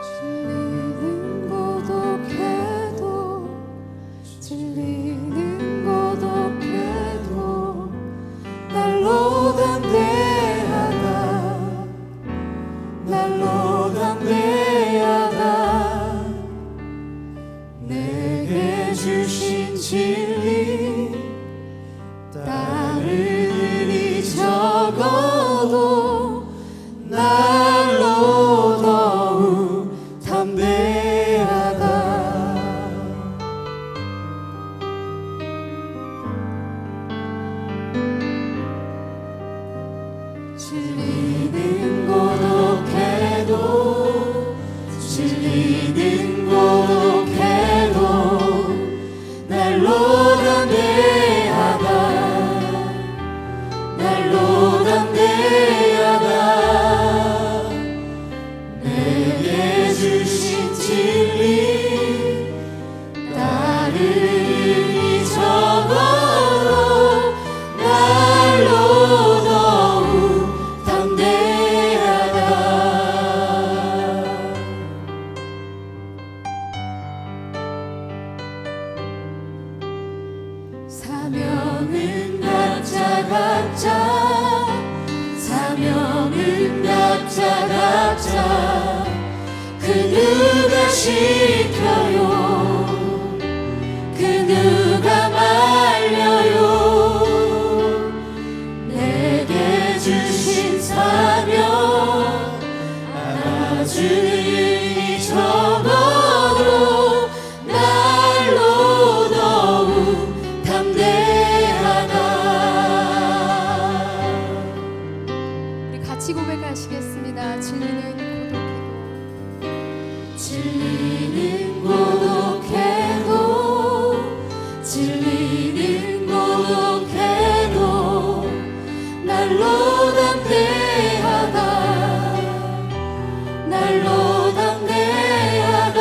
진리는 고독해도 진리는 고독해도 날로 담대하다 날로 담대하다 내게 주신 진리 따르니 적어도 날로 더욱 담대하다 진리는 고독해도 진리는 고독해도 날로 담대하다 날로 담대하다 내게 주신 진리 따르니 적어도 날로 더욱 담대하다 사명은 각자 그 누가 시켜요 그 누가 말려요 내게 주신 사명 알아주니 적어도 날로 더욱 담대하다 우리 같이 고백하시겠습니다. 진리는 고독해도 날로 담대하다 날로 담대하다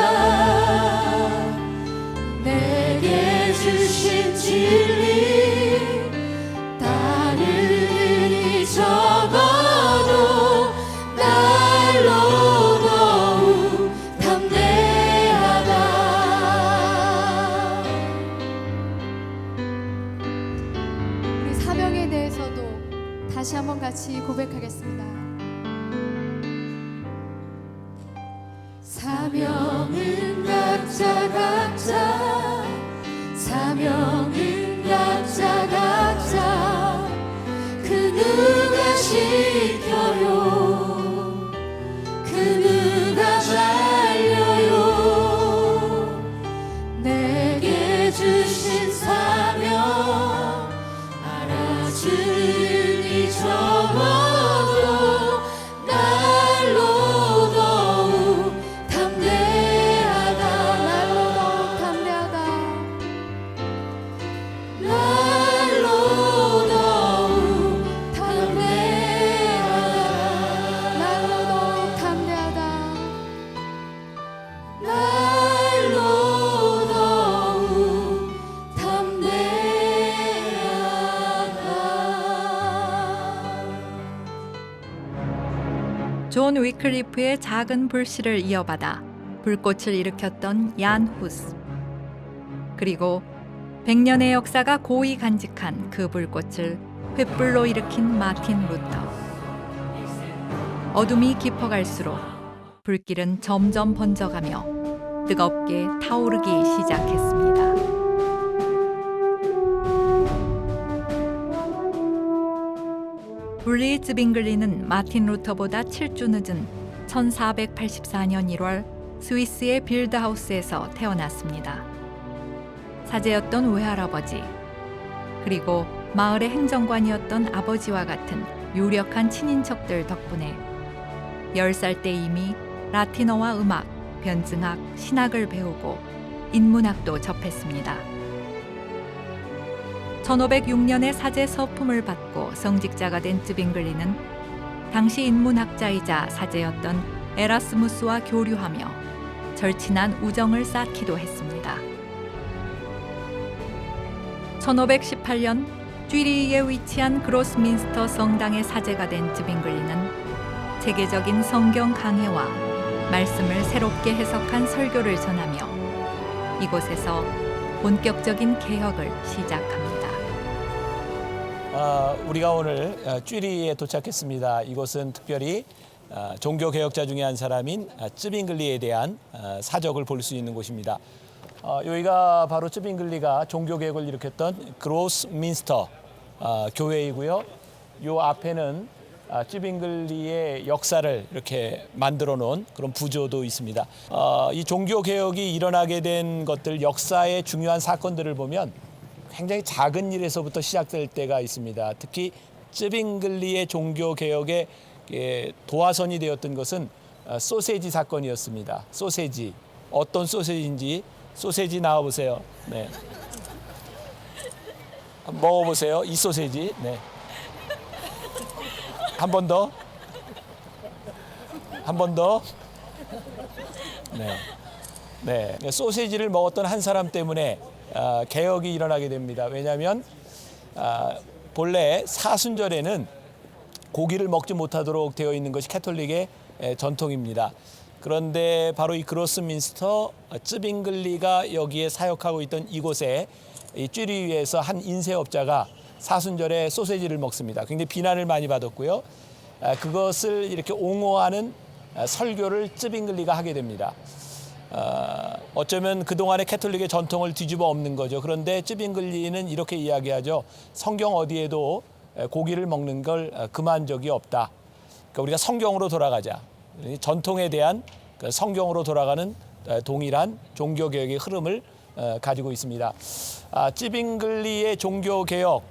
내게 주신 진리 따르니 적어도 날로 더욱 담대하다 우리 사명에 대해서도 다시 한번 같이 고백하겠습니다. 사명은 각자 사명은 각자 그 누가 시켜요 그 누가 말려요 내게 주신 사명 알아주니 적어도 날로 더욱 담대하다 날로 더욱 담대하다 날로 더욱 담대하다 날로 더욱 담대하다 날로 더욱 담대하다 존 위클리프의 작은 불씨를 이어받아 불꽃을 일으켰던 얀 후스. 그리고 100년의 역사가 고이 간직한 그 불꽃을 횃불로 일으킨 마틴 루터. 어둠이 깊어갈수록 불길은 점점 번져가며 뜨겁게 타오르기 시작했습니다. 블리 즈빙글리는 마틴 루터보다 7주 늦은 1484년 1월 스위스의 빌드하우스에서 태어났습니다. 사제였던 외할아버지, 그리고 마을의 행정관이었던 아버지와 같은 유력한 친인척들 덕분에 10살 때 이미 라틴어와 음악, 변증학, 신학을 배우고 인문학도 접했습니다. 1506년에 사제 서품을 받고 성직자가 된 즈빙글리는 당시 인문학자이자 사제였던 에라스무스와 교류하며 절친한 우정을 쌓기도 했습니다. 1518년 쥐리히에 위치한 그로스민스터 성당의 사제가 된 쯔빙글리는 세계적인 성경 강해와 말씀을 새롭게 해석한 설교를 전하며 이곳에서 본격적인 개혁을 시작합니다. 우리가 오늘 쥐리히에 도착했습니다. 이곳은 특별히 종교 개혁자 중에 한 사람인 쯔빙글리에 대한 사적을 볼 수 있는 곳입니다. 여기가 바로 쯔빙글리가 종교 개혁을 일으켰던 그로스민스터 교회이고요. 이 앞에는 쯔빙글리의 역사를 이렇게 만들어 놓은 그런 부조도 있습니다. 이 종교 개혁이 일어나게 된 것들, 역사의 중요한 사건들을 보면 굉장히 작은 일에서부터 시작될 때가 있습니다. 특히 쯔빙글리의 종교 개혁의 도화선이 되었던 것은 소세지 사건이었습니다. 소세지, 어떤 소세지인지 소세지 나와보세요. 네. 먹어보세요. 이 소세지. 네. 한 번 더. 한 번 더. 네. 네. 소세지를 먹었던 한 사람 때문에 개혁이 일어나게 됩니다. 왜냐하면 본래 사순절에는 고기를 먹지 못하도록 되어 있는 것이 캐톨릭의 전통입니다. 그런데 바로 이 그로스민스터 쯔빙글리가 여기에 사역하고 있던 이곳에 이 쥐리히에서 한 인쇄업자가 사순절에 소세지를 먹습니다. 굉장히 비난을 많이 받았고요. 그것을 이렇게 옹호하는 설교를 쯔빙글리가 하게 됩니다. 어쩌면 그동안의 캐톨릭의 전통을 뒤집어 엎는 거죠. 그런데 쯔빙글리는 이렇게 이야기하죠. 성경 어디에도 고기를 먹는 걸 금한 적이 없다. 그러니까 우리가 성경으로 돌아가자. 전통에 대한 성경으로 돌아가는 동일한 종교개혁의 흐름을 가지고 있습니다. 쯔빙글리의 종교개혁,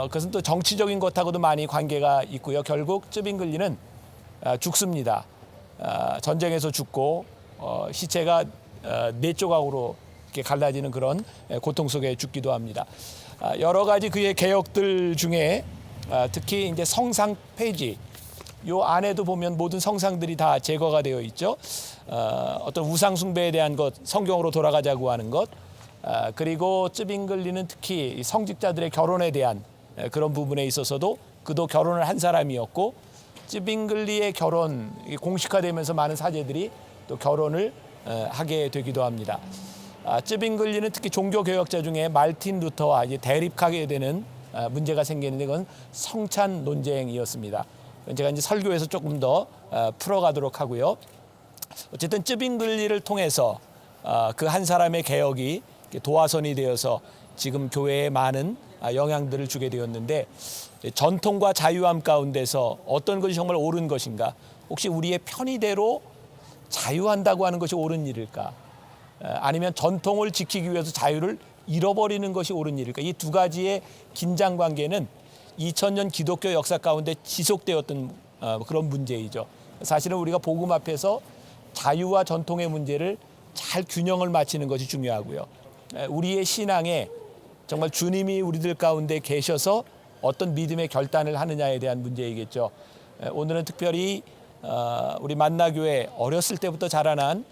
그것은 또 정치적인 것하고도 많이 관계가 있고요. 결국 쯔빙글리는 죽습니다. 전쟁에서 죽고 시체가 네 조각으로 이렇게 갈라지는 그런 고통 속에 죽기도 합니다. 여러 가지 그의 개혁들 중에 특히 이제 성상 폐지, 요 안에도 보면 모든 성상들이 다 제거가 되어 있죠. 어떤 우상 숭배에 대한 것, 성경으로 돌아가자고 하는 것, 그리고 쯔빙글리는 특히 성직자들의 결혼에 대한 그런 부분에 있어서도 그도 결혼을 한 사람이었고 쯔빙글리의 결혼이 공식화되면서 많은 사제들이 또 결혼을 하게 되기도 합니다. 쯔빙글리는 특히 종교 개혁자 중에 말틴 루터와 이제 대립하게 되는 문제가 생기는데 그건 성찬 논쟁이었습니다. 제가 이제 설교에서 조금 더 풀어가도록 하고요. 어쨌든 쯔빙글리를 통해서 그 한 사람의 개혁이 도화선이 되어서 지금 교회에 많은 영향들을 주게 되었는데 전통과 자유함 가운데서 어떤 것이 정말 옳은 것인가? 혹시 우리의 편의대로 자유한다고 하는 것이 옳은 일일까? 아니면 전통을 지키기 위해서 자유를 잃어버리는 것이 옳은 일일까? 이 두 가지의 긴장 관계는 2000년 기독교 역사 가운데 지속되었던 그런 문제이죠. 사실은 우리가 복음 앞에서 자유와 전통의 문제를 잘 균형을 맞추는 것이 중요하고요. 우리의 신앙에 정말 주님이 우리들 가운데 계셔서 어떤 믿음의 결단을 하느냐에 대한 문제이겠죠. 오늘은 특별히 우리 만나교회 어렸을 때부터 자라난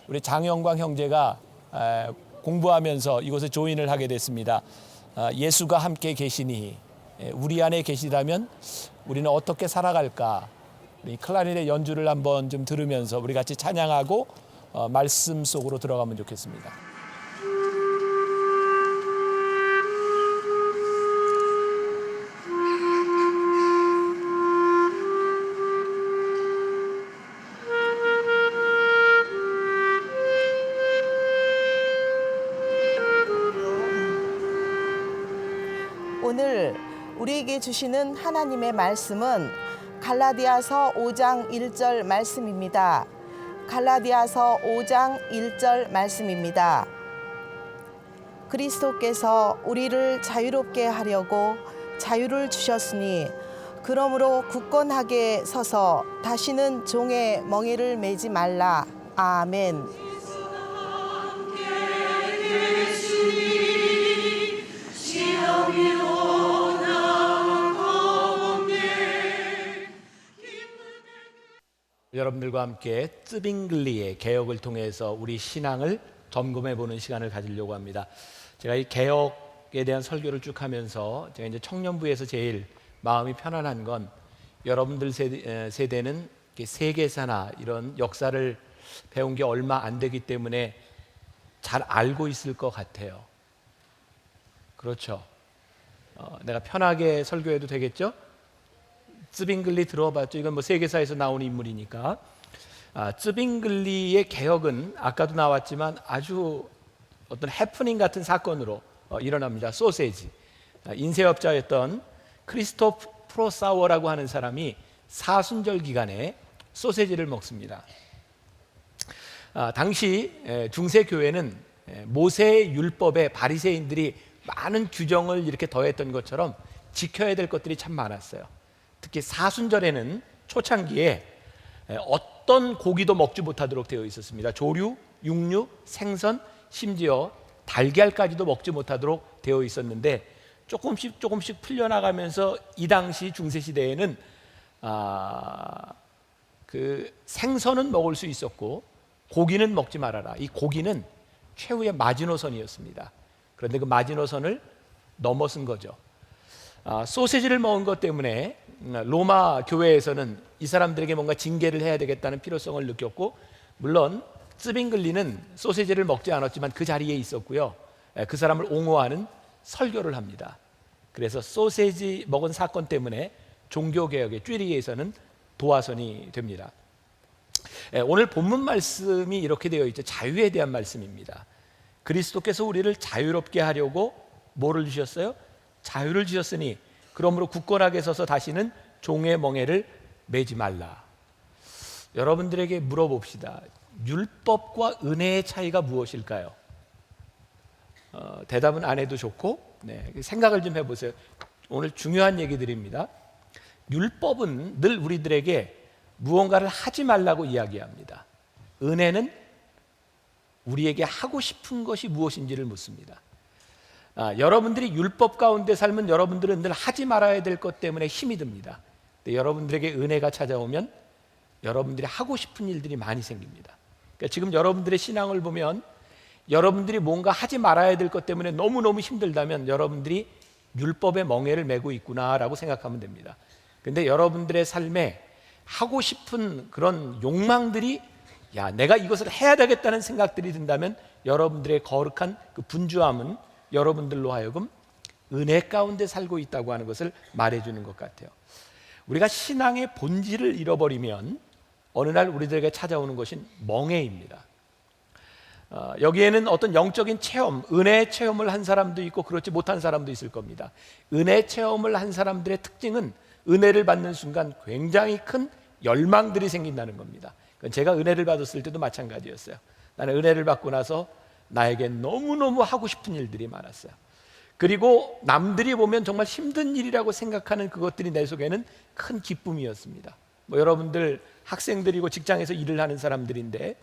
우리 장영광 형제가 공부하면서 이곳에 조인을 하게 됐습니다. 예수가 함께 계시니 우리 안에 계시다면 우리는 어떻게 살아갈까? 이 클라리넷 연주를 한번 좀 들으면서 우리 같이 찬양하고 말씀 속으로 들어가면 좋겠습니다. 오늘 우리에게 주시는 하나님의 말씀은 갈라디아서 5장 1절 말씀입니다. 갈라디아서 5장 1절 말씀입니다. 그리스도께서 우리를 자유롭게 하려고 자유를 주셨으니 그러므로 굳건하게 서서 다시는 종의 멍에를 매지 말라. 아멘. 여러분들과 함께 쯔빙글리의 개혁을 통해서 우리 신앙을 점검해 보는 시간을 가지려고 합니다. 제가 이 개혁 민족에 대한 설교를 쭉 하면서 제가 이제 청년부에서 제일 마음이 편안한 건 여러분들 세대는 세계사나 이런 역사를 배운 게 얼마 안 되기 때문에 잘 알고 있을 것 같아요. 그렇죠? 내가 편하게 설교해도 되겠죠? 쯔빙글리 들어봤죠? 이건 뭐 세계사에서 나오는 인물이니까. 쯔빙글리의 개혁은 아까도 나왔지만 아주 어떤 해프닝 같은 사건으로 일어납니다. 소세지. 인쇄업자였던 크리스토프 프로사워라고 하는 사람이 사순절 기간에 소세지를 먹습니다. 당시 중세 교회는 모세의 율법에 바리새인들이 많은 규정을 이렇게 더했던 것처럼 지켜야 될 것들이 참 많았어요. 특히 사순절에는 초창기에 어떤 고기도 먹지 못하도록 되어 있었습니다. 조류, 육류, 생선, 심지어 달걀까지도 먹지 못하도록 되어 있었는데 조금씩 풀려나가면서 이 당시 중세 시대에는 그 생선은 먹을 수 있었고 고기는 먹지 말아라. 이 고기는 최후의 마지노선이었습니다. 그런데 그 마지노선을 넘어선 거죠. 소세지를 먹은 것 때문에 로마 교회에서는 이 사람들에게 뭔가 징계를 해야 되겠다는 필요성을 느꼈고, 물론 쯔빙글리는 소세지를 먹지 않았지만 그 자리에 있었고요. 그 사람을 옹호하는 설교를 합니다. 그래서 소세지 먹은 사건 때문에 종교개혁의 쥐리에서는 도화선이 됩니다. 오늘 본문 말씀이 이렇게 되어 있죠. 자유에 대한 말씀입니다. 그리스도께서 우리를 자유롭게 하려고 뭐를 주셨어요? 자유를 주셨으니 그러므로 굳건하게 서서 다시는 종의 멍에를 매지 말라. 여러분들에게 물어봅시다. 율법과 은혜의 차이가 무엇일까요? 대답은 안 해도 좋고 생각을 좀 해보세요. 오늘 중요한 얘기들입니다. 율법은 늘 우리들에게 무언가를 하지 말라고 이야기합니다. 은혜는 우리에게 하고 싶은 것이 무엇인지를 묻습니다. 여러분들이 율법 가운데 살면 여러분들은 늘 하지 말아야 될 것 때문에 힘이 듭니다. 근데 여러분들에게 은혜가 찾아오면 여러분들이 하고 싶은 일들이 많이 생깁니다. 그러니까 지금 여러분들의 신앙을 보면 여러분들이 뭔가 하지 말아야 될 것 때문에 너무너무 힘들다면 여러분들이 율법의 멍에를 메고 있구나라고 생각하면 됩니다. 그런데 여러분들의 삶에 하고 싶은 그런 욕망들이 내가 이것을 해야 되겠다는 생각들이 든다면 여러분들의 거룩한 그 분주함은 여러분들로 하여금 은혜 가운데 살고 있다고 하는 것을 말해주는 것 같아요. 우리가 신앙의 본질을 잃어버리면 어느 날 우리들에게 찾아오는 것이 멍해입니다. 여기에는 어떤 영적인 체험, 은혜의 체험을 한 사람도 있고 그렇지 못한 사람도 있을 겁니다. 은혜 체험을 한 사람들의 특징은 은혜를 받는 순간 굉장히 큰 열망들이 생긴다는 겁니다. 제가 은혜를 받았을 때도 마찬가지였어요. 나는 은혜를 받고 나서 나에게 너무너무 하고 싶은 일들이 많았어요. 그리고 남들이 보면 정말 힘든 일이라고 생각하는 그것들이 내 속에는 큰 기쁨이었습니다. 여러분들 학생들이고 직장에서 일을 하는 사람들인데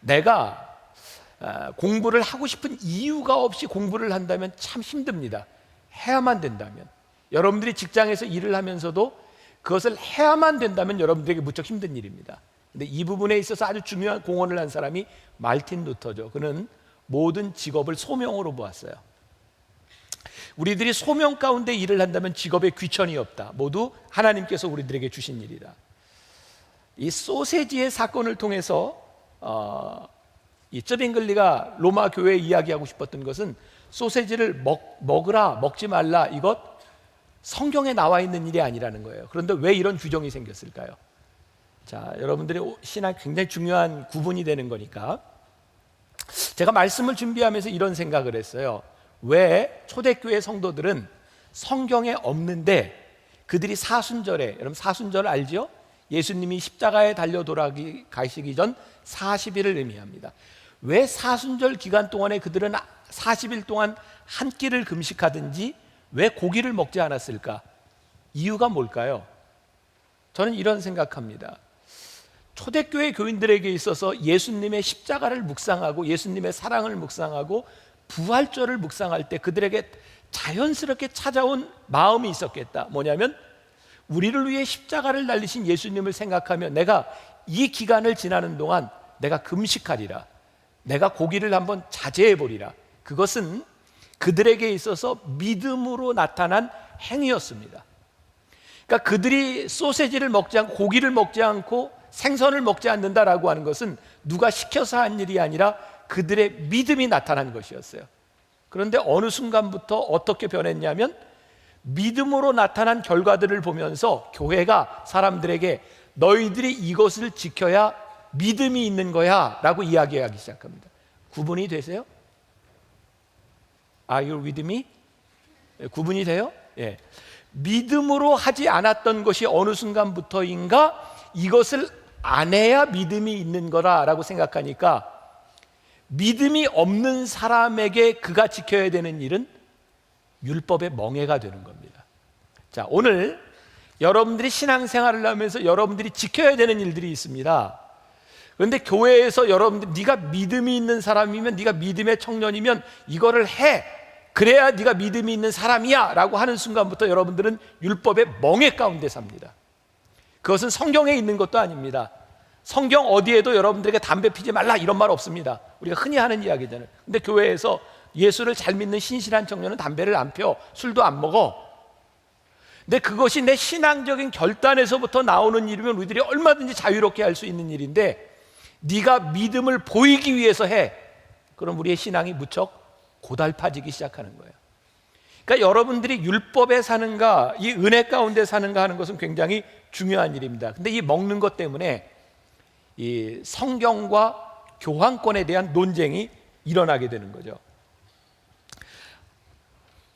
내가 공부를 하고 싶은 이유가 없이 공부를 한다면 참 힘듭니다. 해야만 된다면. 여러분들이 직장에서 일을 하면서도 그것을 해야만 된다면 여러분들에게 무척 힘든 일입니다. 근데 이 부분에 있어서 아주 중요한 공헌을 한 사람이 말틴 루터죠. 그는 모든 직업을 소명으로 보았어요. 우리들이 소명 가운데 일을 한다면 직업에 귀천이 없다. 모두 하나님께서 우리들에게 주신 일이다. 이 소세지의 사건을 통해서 이 쯔빙글리가 로마 교회에 이야기하고 싶었던 것은 소세지를 먹으라, 먹지 말라, 이것 성경에 나와 있는 일이 아니라는 거예요. 그런데 왜 이런 규정이 생겼을까요? 자, 여러분들의 신앙이 굉장히 중요한 구분이 되는 거니까 제가 말씀을 준비하면서 이런 생각을 했어요. 왜 초대교회 성도들은 성경에 없는데 그들이 사순절에, 여러분 사순절 알죠? 예수님이 십자가에 달려 돌아가시기 전 40일을 의미합니다. 왜 사순절 기간 동안에 그들은 40일 동안 한 끼를 금식하든지 왜 고기를 먹지 않았을까? 이유가 뭘까요? 저는 이런 생각합니다. 초대교회 교인들에게 있어서 예수님의 십자가를 묵상하고 예수님의 사랑을 묵상하고 부활절을 묵상할 때 그들에게 자연스럽게 찾아온 마음이 있었겠다. 뭐냐면 우리를 위해 십자가를 날리신 예수님을 생각하며 내가 이 기간을 지나는 동안 내가 금식하리라. 내가 고기를 한번 자제해 보리라. 그것은 그들에게 있어서 믿음으로 나타난 행위였습니다. 그러니까 그들이 소세지를 먹지 않고 고기를 먹지 않고 생선을 먹지 않는다라고 하는 것은 누가 시켜서 한 일이 아니라 그들의 믿음이 나타난 것이었어요. 그런데 어느 순간부터 어떻게 변했냐면 믿음으로 나타난 결과들을 보면서 교회가 사람들에게 너희들이 이것을 지켜야 믿음이 있는 거야 라고 이야기하기 시작합니다. 구분이 되세요? Are you with me? 구분이 돼요? 예. 믿음으로 하지 않았던 것이 어느 순간부터인가 이것을 안 해야 믿음이 있는 거라라고 생각하니까 믿음이 없는 사람에게 그가 지켜야 되는 일은 율법의 멍해가 되는 겁니다. 자, 오늘 여러분들이 신앙생활을 하면서 여러분들이 지켜야 되는 일들이 있습니다. 그런데 교회에서 여러분들 네가 믿음이 있는 사람이면, 네가 믿음의 청년이면 이거를 해, 그래야 네가 믿음이 있는 사람이야 라고 하는 순간부터 여러분들은 율법의 멍해 가운데 삽니다. 그것은 성경에 있는 것도 아닙니다. 성경 어디에도 여러분들에게 담배 피지 말라 이런 말 없습니다. 우리가 흔히 하는 이야기잖아요. 근데 교회에서 예수를 잘 믿는 신실한 청년은 담배를 안 펴, 술도 안 먹어. 근데 그것이 내 신앙적인 결단에서부터 나오는 일이면 우리들이 얼마든지 자유롭게 할 수 있는 일인데, 네가 믿음을 보이기 위해서 해, 그럼 우리의 신앙이 무척 고달파지기 시작하는 거예요. 그러니까 여러분들이 율법에 사는가 이 은혜 가운데 사는가 하는 것은 굉장히 중요한 일입니다. 근데 이 먹는 것 때문에 이 성경과 교황권에 대한 논쟁이 일어나게 되는 거죠.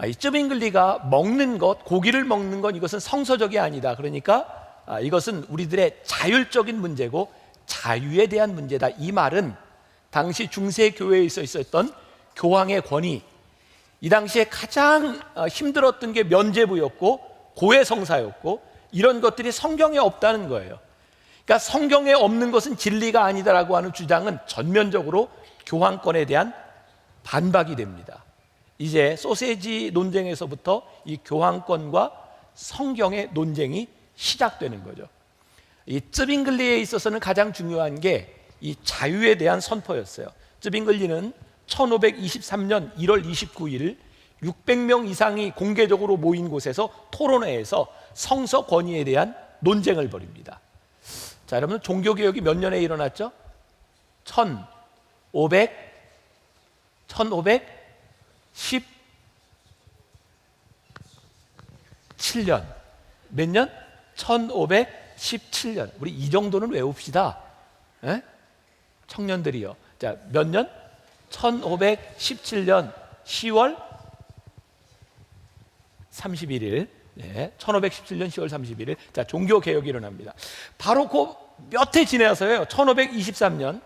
이 쯔빙글리가 먹는 것, 고기를 먹는 건 이것은 성서적이 아니다. 그러니까 이것은 우리들의 자율적인 문제고 자유에 대한 문제다. 이 말은 당시 중세 교회에 있었던 교황의 권위, 이 당시에 가장 힘들었던 게 면죄부였고 고해성사였고 이런 것들이 성경에 없다는 거예요. 그러니까 성경에 없는 것은 진리가 아니다라고 하는 주장은 전면적으로 교황권에 대한 반박이 됩니다. 이제 소세지 논쟁에서부터 이 교황권과 성경의 논쟁이 시작되는 거죠. 이 쯔빙글리에 있어서는 가장 중요한 게 이 자유에 대한 선포였어요. 쯔빙글리는 1523년 1월 29일 600명 이상이 공개적으로 모인 곳에서 토론회에서 성서 권위에 대한 논쟁을 벌입니다. 자, 여러분, 종교개혁이 몇 년에 일어났죠? 1517년. 몇 년? 1517년. 우리 이 정도는 외웁시다. 에? 청년들이요. 자, 몇 년? 1517년 10월 31일. 네, 1517년 10월 31일. 자, 종교개혁이 일어납니다. 바로 그 몇 해 지나서요, 1523년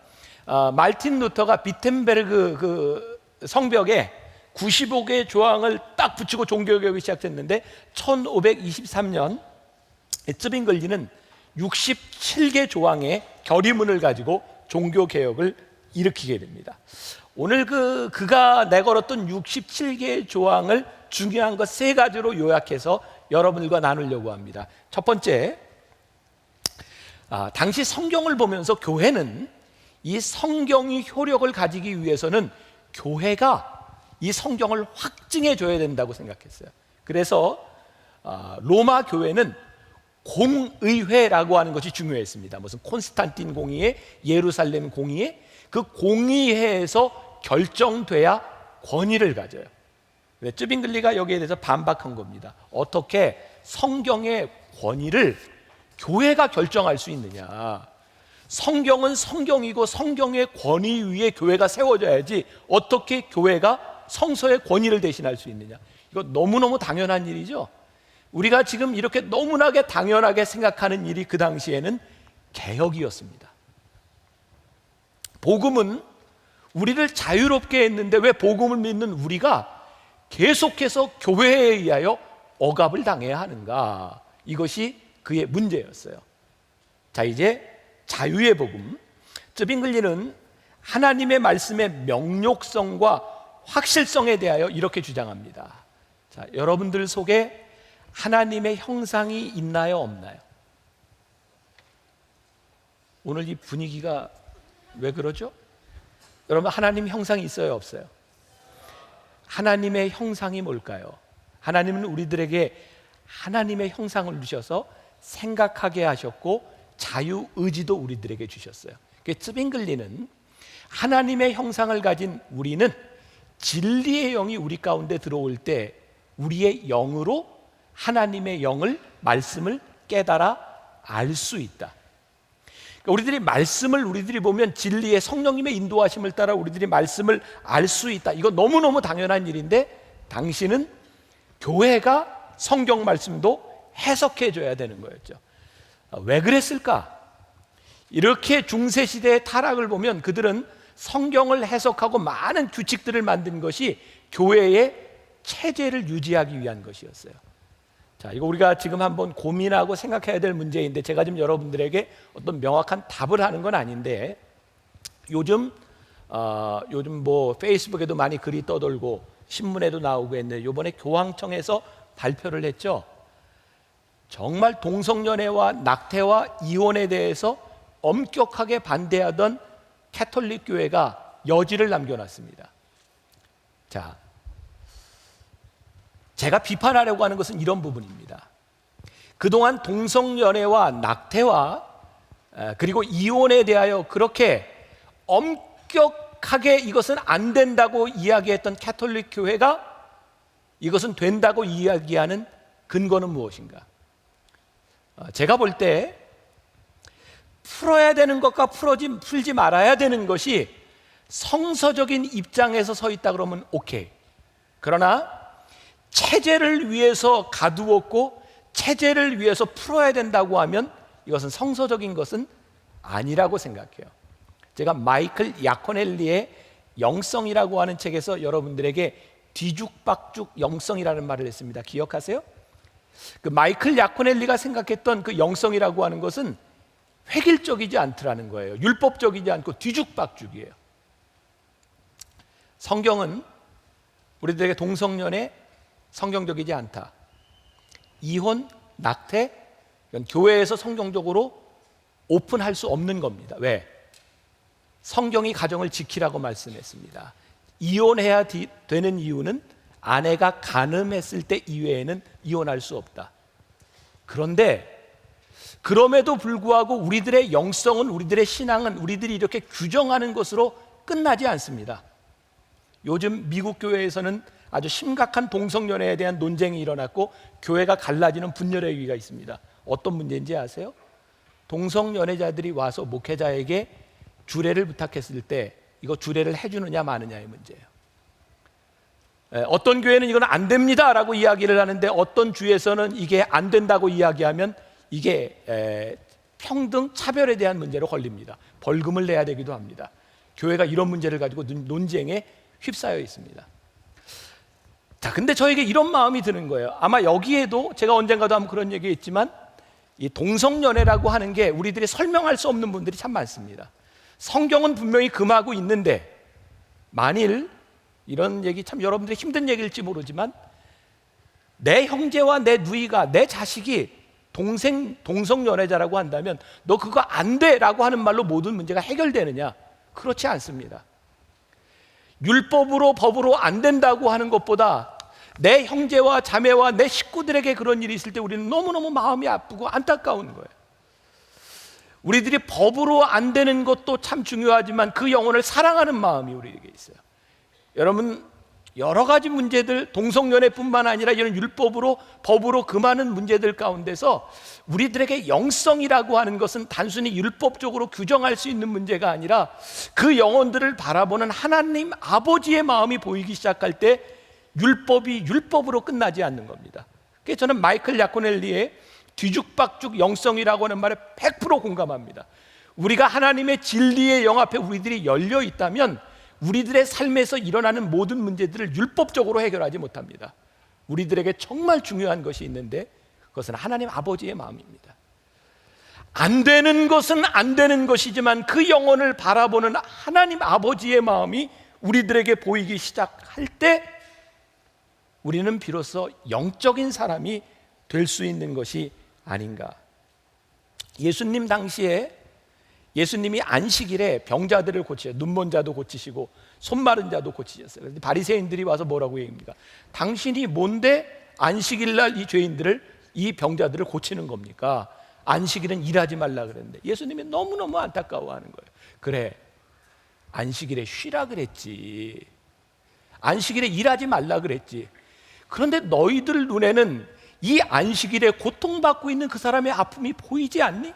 말틴 루터가 비텐베르그 그 성벽에 95개의 조항을 딱 붙이고 종교개혁이 시작됐는데 1523년 쯔빙글리는 67개 조항의 결의문을 가지고 종교개혁을 일으키게 됩니다. 오늘 그가 내걸었던 67개의 조항을 중요한 것 세 가지로 요약해서 여러분들과 나누려고 합니다. 첫 번째, 당시 성경을 보면서 교회는 이 성경이 효력을 가지기 위해서는 교회가 이 성경을 확증해 줘야 된다고 생각했어요. 그래서 로마 교회는 공의회라고 하는 것이 중요했습니다. 무슨 콘스탄틴 공의회, 예루살렘 공의회, 그 공의회에서 결정돼야 권위를 가져요. 쯔빙글리가 여기에 대해서 반박한 겁니다. 어떻게 성경의 권위를 교회가 결정할 수 있느냐? 성경은 성경이고 성경의 권위 위에 교회가 세워져야지 어떻게 교회가 성서의 권위를 대신할 수 있느냐? 이거 너무너무 당연한 일이죠. 우리가 지금 이렇게 너무나게 당연하게 생각하는 일이 그 당시에는 개혁이었습니다. 복음은 우리를 자유롭게 했는데 왜 복음을 믿는 우리가 계속해서 교회에 의하여 억압을 당해야 하는가? 이것이 그의 문제였어요. 자, 이제 자유의 복음. 쯔빙글리는 하나님의 말씀의 명료성과 확실성에 대하여 이렇게 주장합니다. 자, 여러분들 속에 하나님의 형상이 있나요, 없나요? 오늘 이 분위기가 왜 그러죠? 여러분, 하나님 형상이 있어요, 없어요? 하나님의 형상이 뭘까요? 하나님은 우리들에게 하나님의 형상을 주셔서 생각하게 하셨고 자유의지도 우리들에게 주셨어요. 츠빙글리는 하나님의 형상을 가진 우리는 진리의 영이 우리 가운데 들어올 때 우리의 영으로 하나님의 영을, 말씀을 깨달아 알 수 있다. 우리들이 말씀을 우리들이 보면 진리의 성령님의 인도하심을 따라 우리들이 말씀을 알 수 있다. 이거 너무너무 당연한 일인데 당신은 교회가 성경 말씀도 해석해 줘야 되는 거였죠. 왜 그랬을까? 이렇게 중세시대의 타락을 보면 그들은 성경을 해석하고 많은 규칙들을 만든 것이 교회의 체제를 유지하기 위한 것이었어요. 자, 이거 우리가 지금 한번 고민하고 생각해야 될 문제인데 제가 지금 여러분들에게 어떤 명확한 답을 하는 건 아닌데 요즘 뭐 페이스북에도 많이 글이 떠돌고 신문에도 나오고 했는데 이번에 교황청에서 발표를 했죠. 정말 동성연애와 낙태와 이혼에 대해서 엄격하게 반대하던 캐톨릭 교회가 여지를 남겨놨습니다. 자, 제가 비판하려고 하는 것은 이런 부분입니다. 그동안 동성연애와 낙태와 그리고 이혼에 대하여 그렇게 엄격하게 이것은 안 된다고 이야기했던 캐톨릭 교회가 이것은 된다고 이야기하는 근거는 무엇인가? 제가 볼 때 풀어야 되는 것과 풀지 말아야 되는 것이 성서적인 입장에서 서 있다 그러면 오케이. 그러나 체제를 위해서 가두었고 체제를 위해서 풀어야 된다고 하면 이것은 성서적인 것은 아니라고 생각해요. 제가 마이클 야코넬리의 영성이라고 하는 책에서 여러분들에게 뒤죽박죽 영성이라는 말을 했습니다. 기억하세요? 그 마이클 야코넬리가 생각했던 그 영성이라고 하는 것은 획일적이지 않더라는 거예요. 율법적이지 않고 뒤죽박죽이에요. 성경은 우리들에게 동성연애 성경적이지 않다. 이혼, 낙태, 이건 교회에서 성경적으로 오픈할 수 없는 겁니다. 왜? 성경이 가정을 지키라고 말씀했습니다. 이혼해야 되는 이유는 아내가 간음했을 때 이외에는 이혼할 수 없다. 그런데 그럼에도 불구하고 우리들의 영성은, 우리들의 신앙은 우리들이 이렇게 규정하는 것으로 끝나지 않습니다. 요즘 미국 교회에서는 아주 심각한 동성연애에 대한 논쟁이 일어났고 교회가 갈라지는 분열의 위기가 있습니다. 어떤 문제인지 아세요? 동성연애자들이 와서 목회자에게 주례를 부탁했을 때 이거 주례를 해주느냐 마느냐의 문제예요. 어떤 교회는 이건 안 됩니다라고 이야기를 하는데 어떤 주에서는 이게 안 된다고 이야기하면 이게 평등 차별에 대한 문제로 걸립니다. 벌금을 내야 되기도 합니다. 교회가 이런 문제를 가지고 논쟁에 휩싸여 있습니다. 자, 근데 저에게 이런 마음이 드는 거예요. 아마 여기에도 제가 언젠가도 한번 그런 얘기했지만 이 동성연애라고 하는 게 우리들이 설명할 수 없는 분들이 참 많습니다. 성경은 분명히 금하고 있는데 만일 이런 얘기 참 여러분들이 힘든 얘기일지 모르지만 내 형제와 내 누이가 내 자식이 동성연애자라고 한다면 너 그거 안 돼라고 하는 말로 모든 문제가 해결되느냐? 그렇지 않습니다. 율법으로 법으로 안 된다고 하는 것보다 내 형제와 자매와 내 식구들에게 그런 일이 있을 때 우리는 너무너무 마음이 아프고 안타까운 거예요. 우리들이 법으로 안 되는 것도 참 중요하지만 그 영혼을 사랑하는 마음이 우리에게 있어요. 여러분, 여러 가지 문제들, 동성연애뿐만 아니라 이런 율법으로 법으로 금하는 문제들 가운데서 우리들에게 영성이라고 하는 것은 단순히 율법적으로 규정할 수 있는 문제가 아니라 그 영혼들을 바라보는 하나님 아버지의 마음이 보이기 시작할 때 율법이 율법으로 끝나지 않는 겁니다. 그래서 저는 마이클 야코넬리의 뒤죽박죽 영성이라고 하는 말에 100% 공감합니다. 우리가 하나님의 진리의 영 앞에 우리들이 열려 있다면 우리들의 삶에서 일어나는 모든 문제들을 율법적으로 해결하지 못합니다. 우리들에게 정말 중요한 것이 있는데 그것은 하나님 아버지의 마음입니다. 안 되는 것은 안 되는 것이지만 그 영혼을 바라보는 하나님 아버지의 마음이 우리들에게 보이기 시작할 때 우리는 비로소 영적인 사람이 될 수 있는 것이 아닌가. 예수님 당시에 예수님이 안식일에 병자들을 고치셔. 눈먼 자도 고치시고 손 마른 자도 고치셨어요. 그런데 바리새인들이 와서 뭐라고 얘기합니까? 당신이 뭔데 안식일 날 이 죄인들을, 이 병자들을 고치는 겁니까? 안식일은 일하지 말라 그랬는데 예수님이 너무너무 안타까워하는 거예요. 그래, 안식일에 쉬라 그랬지, 안식일에 일하지 말라 그랬지. 그런데 너희들 눈에는 이 안식일에 고통받고 있는 그 사람의 아픔이 보이지 않니?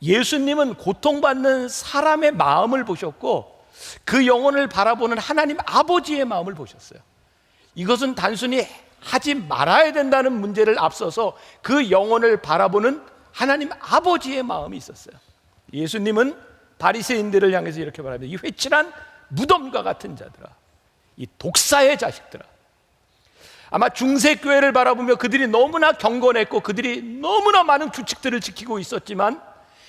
예수님은 고통받는 사람의 마음을 보셨고 그 영혼을 바라보는 하나님 아버지의 마음을 보셨어요. 이것은 단순히 하지 말아야 된다는 문제를 앞서서 그 영혼을 바라보는 하나님 아버지의 마음이 있었어요. 예수님은 바리새인들을 향해서 이렇게 말합니다. 이 회칠한 무덤과 같은 자들아, 이 독사의 자식들아. 아마 중세교회를 바라보며 그들이 너무나 경건했고 그들이 너무나 많은 규칙들을 지키고 있었지만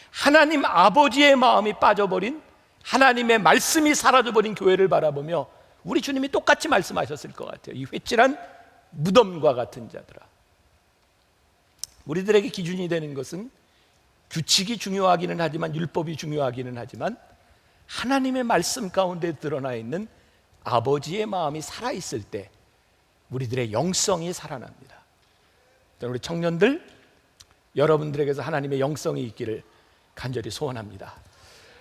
하나님 아버지의 마음이 빠져버린, 하나님의 말씀이 사라져버린 교회를 바라보며 우리 주님이 똑같이 말씀하셨을 것 같아요. 이 회칠한 무덤과 같은 자들아. 우리들에게 기준이 되는 것은 규칙이 중요하기는 하지만, 율법이 중요하기는 하지만 하나님의 말씀 가운데 드러나 있는 아버지의 마음이 살아있을 때 우리들의 영성이 살아납니다. 우리 청년들, 여러분들에게서 하나님의 영성이 있기를 간절히 소원합니다.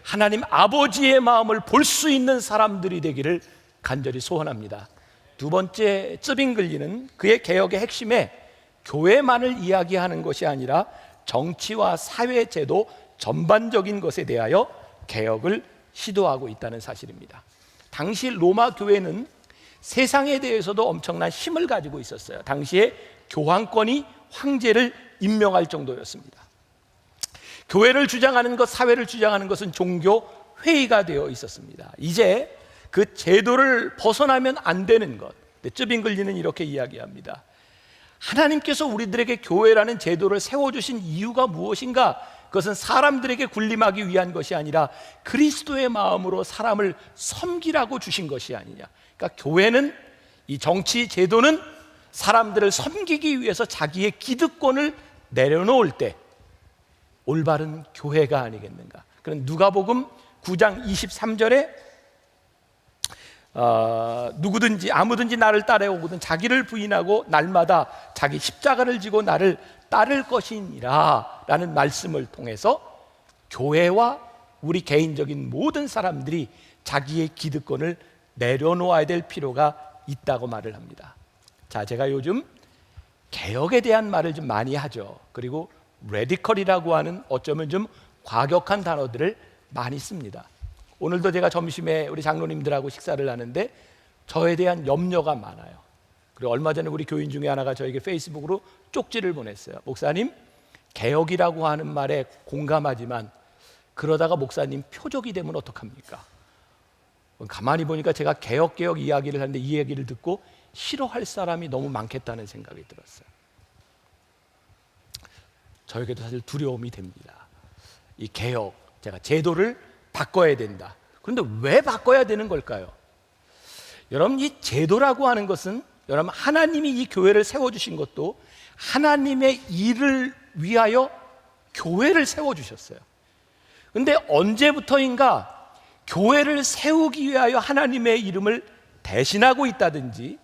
하나님 아버지의 마음을 볼 수 있는 사람들이 되기를 간절히 소원합니다. 두 번째, 쯔빙글리는 그의 개혁의 핵심에 교회만을 이야기하는 것이 아니라 정치와 사회 제도 전반적인 것에 대하여 개혁을 시도하고 있다는 사실입니다. 당시 로마 교회는 세상에 대해서도 엄청난 힘을 가지고 있었어요. 당시에 교황권이 황제를 임명할 정도였습니다. 교회를 주장하는 것, 사회를 주장하는 것은 종교 회의가 되어 있었습니다. 이제 그 제도를 벗어나면 안 되는 것. 쯔빙글리는 이렇게 이야기합니다. 하나님께서 우리들에게 교회라는 제도를 세워주신 이유가 무엇인가? 그것은 사람들에게 군림하기 위한 것이 아니라 그리스도의 마음으로 사람을 섬기라고 주신 것이 아니냐. 그러니까 교회는, 이 정치 제도는 사람들을 섬기기 위해서 자기의 기득권을 내려놓을 때 올바른 교회가 아니겠는가. 그런 누가복음 9장 23절에 누구든지 아무든지 나를 따라오거든 자기를 부인하고 날마다 자기 십자가를 지고 나를 따를 것이니라 라는 말씀을 통해서 교회와 우리 개인적인 모든 사람들이 자기의 기득권을 내려놓아야 될 필요가 있다고 말을 합니다. 자, 제가 요즘 개혁에 대한 말을 좀 많이 하죠. 그리고 레디컬이라고 하는 어쩌면 좀 과격한 단어들을 많이 씁니다. 오늘도 제가 점심에 우리 장로님들하고 식사를 하는데 저에 대한 염려가 많아요. 그리고 얼마 전에 우리 교인 중에 하나가 저에게 페이스북으로 쪽지를 보냈어요. 목사님, 개혁이라고 하는 말에 공감하지만 그러다가 목사님 표적이 되면 어떡합니까? 가만히 보니까 제가 개혁 이야기를 하는데 이 얘기를 듣고 싫어할 사람이 너무 많겠다는 생각이 들었어요. 저에게도 사실 두려움이 됩니다. 이 개혁, 제가 제도를 바꿔야 된다. 그런데 왜 바꿔야 되는 걸까요? 여러분, 이 제도라고 하는 것은 여러분, 하나님이 이 교회를 세워주신 것도 하나님의 일을 위하여 교회를 세워주셨어요. 그런데 언제부터인가 교회를 세우기 위하여 하나님의 이름을 대신하고 있다든지,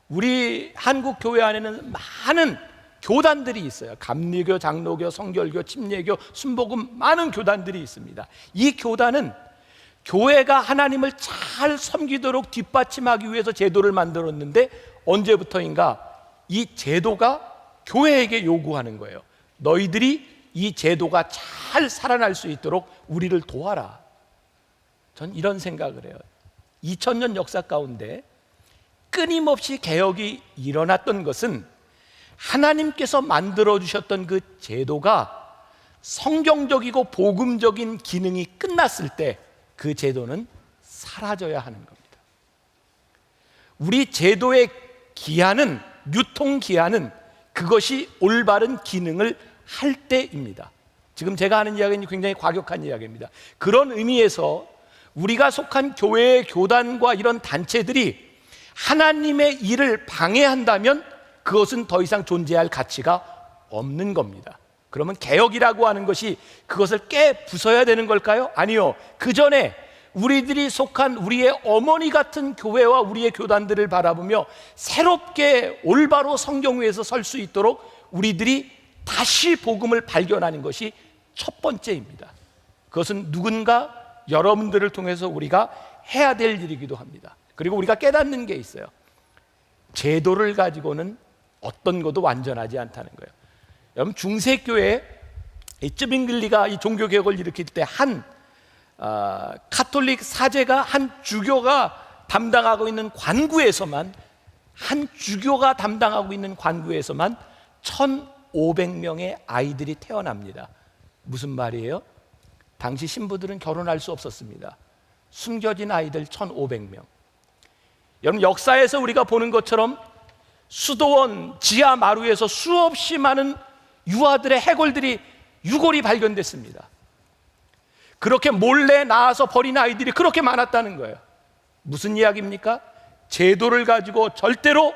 우리 한국 교회 안에는 많은 교단들이 있어요. 감리교, 장로교, 성결교, 침례교, 순복음, 많은 교단들이 있습니다. 이 교단은 교회가 하나님을 잘 섬기도록 뒷받침하기 위해서 제도를 만들었는데 언제부터인가 이 제도가 교회에게 요구하는 거예요. 너희들이 이 제도가 잘 살아날 수 있도록 우리를 도와라. 전 이런 생각을 해요. 2000년 역사 가운데 끊임없이 개혁이 일어났던 것은 하나님께서 만들어주셨던 그 제도가 성경적이고 복음적인 기능이 끝났을 때 그 제도는 사라져야 하는 겁니다. 우리 제도의 기한은, 유통 기한은 그것이 올바른 기능을 할 때입니다. 지금 제가 하는 이야기는 굉장히 과격한 이야기입니다. 그런 의미에서 우리가 속한 교회의 교단과 이런 단체들이 하나님의 일을 방해한다면 그것은 더 이상 존재할 가치가 없는 겁니다. 그러면 개혁이라고 하는 것이 그것을 깨 부숴야 되는 걸까요? 아니요. 그 전에 우리들이 속한 우리의 어머니 같은 교회와 우리의 교단들을 바라보며 새롭게 올바로 성경 위에서 설 수 있도록 우리들이 다시 복음을 발견하는 것이 첫 번째입니다. 그것은 누군가 여러분들을 통해서 우리가 해야 될 일이기도 합니다. 그리고 우리가 깨닫는 게 있어요. 제도를 가지고는 어떤 것도 완전하지 않다는 거예요. 여러분, 중세교회 이 쯔빙글리가 이 종교개혁을 일으킬 때 한 카톨릭 사제가 한 주교가 담당하고 있는 관구에서만 1,500명의 아이들이 태어납니다. 무슨 말이에요? 당시 신부들은 결혼할 수 없었습니다. 숨겨진 아이들 1,500명. 여러분, 역사에서 우리가 보는 것처럼 수도원 지하 마루에서 수없이 많은 유아들의 해골들이 유골이 발견됐습니다. 그렇게 몰래 낳아서 버린 아이들이 그렇게 많았다는 거예요. 무슨 이야기입니까? 제도를 가지고 절대로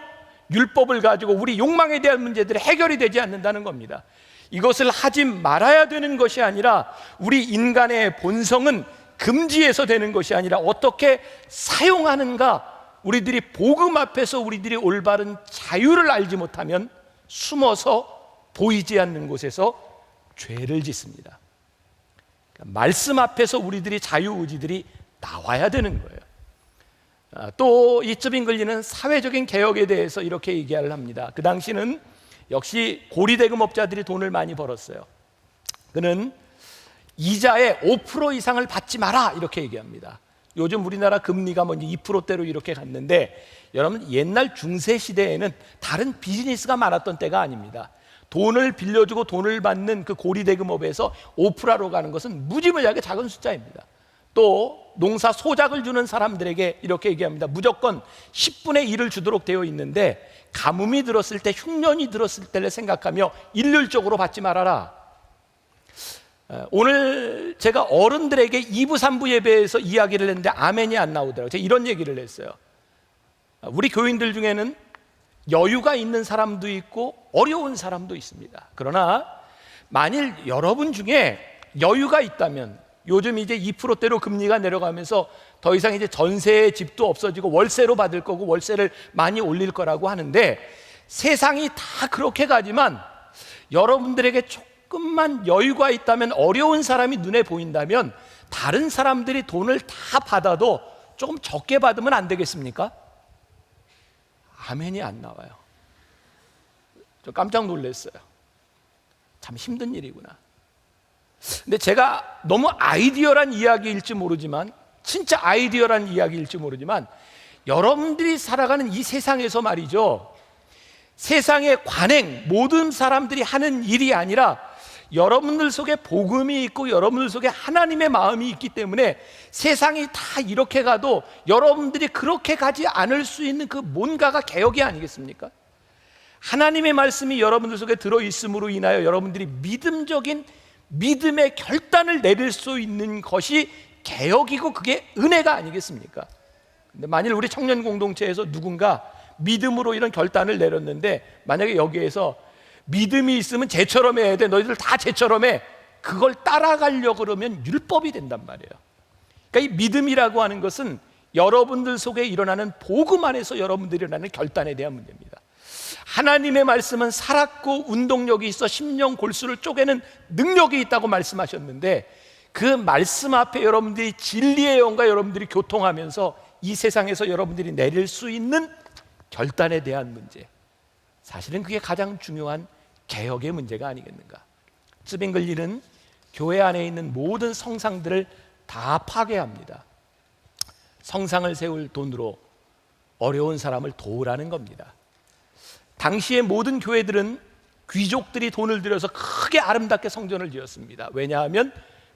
율법을 가지고 우리 욕망에 대한 문제들이 해결이 되지 않는다는 겁니다. 이것을 하지 말아야 되는 것이 아니라 우리 인간의 본성은 금지해서 되는 것이 아니라 어떻게 사용하는가, 우리들이 복음 앞에서 우리들이 올바른 자유를 알지 못하면 숨어서 보이지 않는 곳에서 죄를 짓습니다. 그러니까 말씀 앞에서 우리들이 자유의지들이 나와야 되는 거예요. 또 이 쯔빙글리는 사회적인 개혁에 대해서 이렇게 얘기를 합니다. 그 당시는 역시 고리대금업자들이 돈을 많이 벌었어요. 그는 이자의 5% 이상을 받지 마라 이렇게 얘기합니다. 요즘 우리나라 금리가 먼저 2%대로 이렇게 갔는데, 여러분, 옛날 중세 시대에는 다른 비즈니스가 많았던 때가 아닙니다. 돈을 빌려주고 돈을 받는 그 고리대금업에서 5%로 가는 것은 무지무지하게 작은 숫자입니다. 또 농사 소작을 주는 사람들에게 이렇게 얘기합니다. 무조건 10분의 1을 주도록 되어 있는데 가뭄이 들었을 때, 흉년이 들었을 때를 생각하며 일률적으로 받지 말아라. 오늘 제가 어른들에게 2부 3부 예배에서 이야기를 했는데 아멘이 안 나오더라고요. 제가 이런 얘기를 했어요. 우리 교인들 중에는 여유가 있는 사람도 있고 어려운 사람도 있습니다. 그러나 만일 여러분 중에 여유가 있다면, 요즘 이제 2%대로 금리가 내려가면서 더 이상 이제 전세 집도 없어지고 월세로 받을 거고 월세를 많이 올릴 거라고 하는데, 세상이 다 그렇게 가지만 여러분들에게 조금만 여유가 있다면, 어려운 사람이 눈에 보인다면 다른 사람들이 돈을 다 받아도 조금 적게 받으면 안 되겠습니까? 아멘이 안 나와요. 저 깜짝 놀랐어요. 참 힘든 일이구나. 근데 제가 너무 아이디어란 이야기일지 모르지만, 진짜 아이디어란 이야기일지 모르지만, 여러분들이 살아가는 이 세상에서 말이죠, 세상의 관행, 모든 사람들이 하는 일이 아니라 여러분들 속에 복음이 있고 여러분들 속에 하나님의 마음이 있기 때문에 세상이 다 이렇게 가도 여러분들이 그렇게 가지 않을 수 있는 그 뭔가가 개혁이 아니겠습니까? 하나님의 말씀이 여러분들 속에 들어있음으로 인하여 여러분들이 믿음적인 믿음의 결단을 내릴 수 있는 것이 개혁이고 그게 은혜가 아니겠습니까? 근데 만일 우리 청년 공동체에서 누군가 믿음으로 이런 결단을 내렸는데, 만약에 여기에서 믿음이 있으면 쟤처럼 해야 돼, 너희들 다 쟤처럼 해, 그걸 따라가려고 그러면 율법이 된단 말이에요. 그러니까 이 믿음이라고 하는 것은 여러분들 속에 일어나는 복음 안에서 여러분들이 일어나는 결단에 대한 문제입니다. 하나님의 말씀은 살았고 운동력이 있어 심령 골수를 쪼개는 능력이 있다고 말씀하셨는데, 그 말씀 앞에 여러분들이 진리의 영과 여러분들이 교통하면서 이 세상에서 여러분들이 내릴 수 있는 결단에 대한 문제, 사실은 그게 가장 중요한 개혁의 문제가 아니겠는가. 쯔빙글리는 교회 안에 있는 모든 성상들을 다 파괴합니다. 성상을 세울 돈으로 어려운 사람을 도우라는 겁니다. 당시의 모든 교회들은 귀족들이 돈을 들여서 크게 아름답게 성전을 지었습니다. 왜냐하면